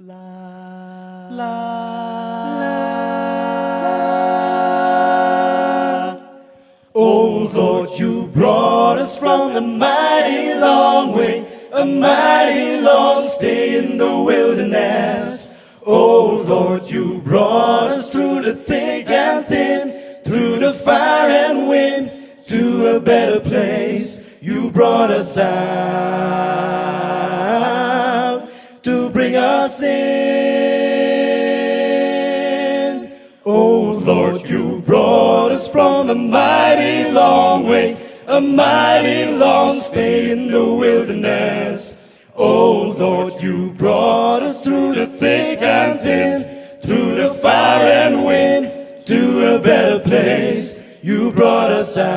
La, la, la. Oh Lord, you brought us from a mighty long way, a mighty long stay in the wilderness. Oh Lord, you brought us through the thick and thin, through the fire and wind, to a better place. You brought us out to bring us in. Oh Lord, you brought us from a mighty long way, a mighty long stay in the wilderness. Oh Lord, you brought us through the thick and thin, through the fire and wind, to a better place. You brought us out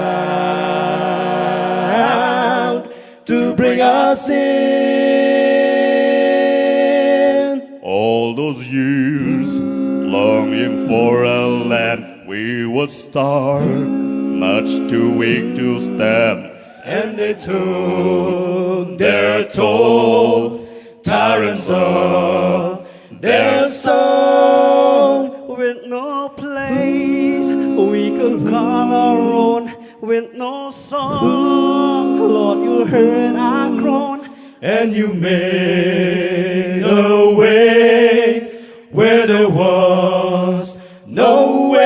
to bring us in. All those years longing for a land we would starve, much too weak to stand. And they took their toll, tyrants of their soul. With no place we could call our own, with no song, Lord, you heard our groan. And you made a way where there was no way.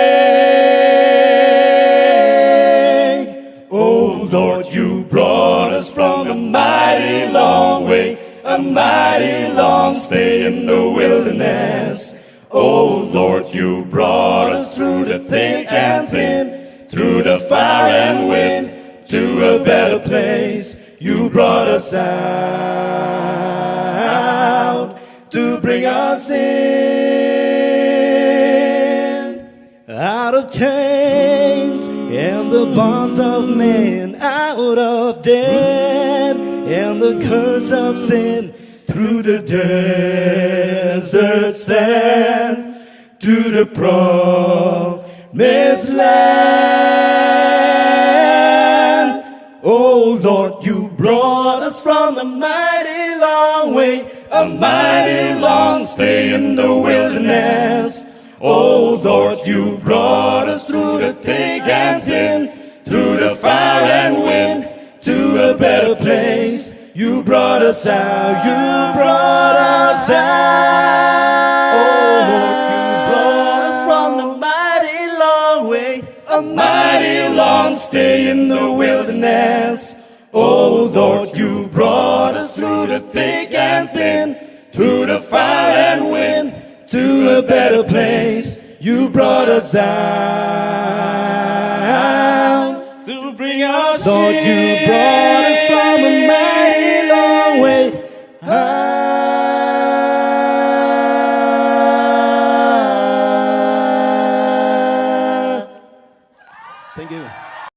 Oh Lord, you brought us from a mighty long way, a mighty long stay in the wilderness. Oh Lord, you brought us through the thick and thin, through the fire and wind, to a better place. You brought us out to bring us in. Out of chains and the bonds of man, out of death and the curse of sin, through the desert sands to the promised land. Oh Lord, you brought us from a mighty long way, a mighty long stay in the wilderness. Oh Lord, you brought us through the thick and thin, through the fire and wind, to a better place. You brought us out, you brought us out. Oh Lord, you brought us from the mighty long way, a mighty long stay in the wilderness. Oh Lord, you brought us through the thick and thin, through the fire and wind, to a better place. You brought us out To bring us Lord, in. you brought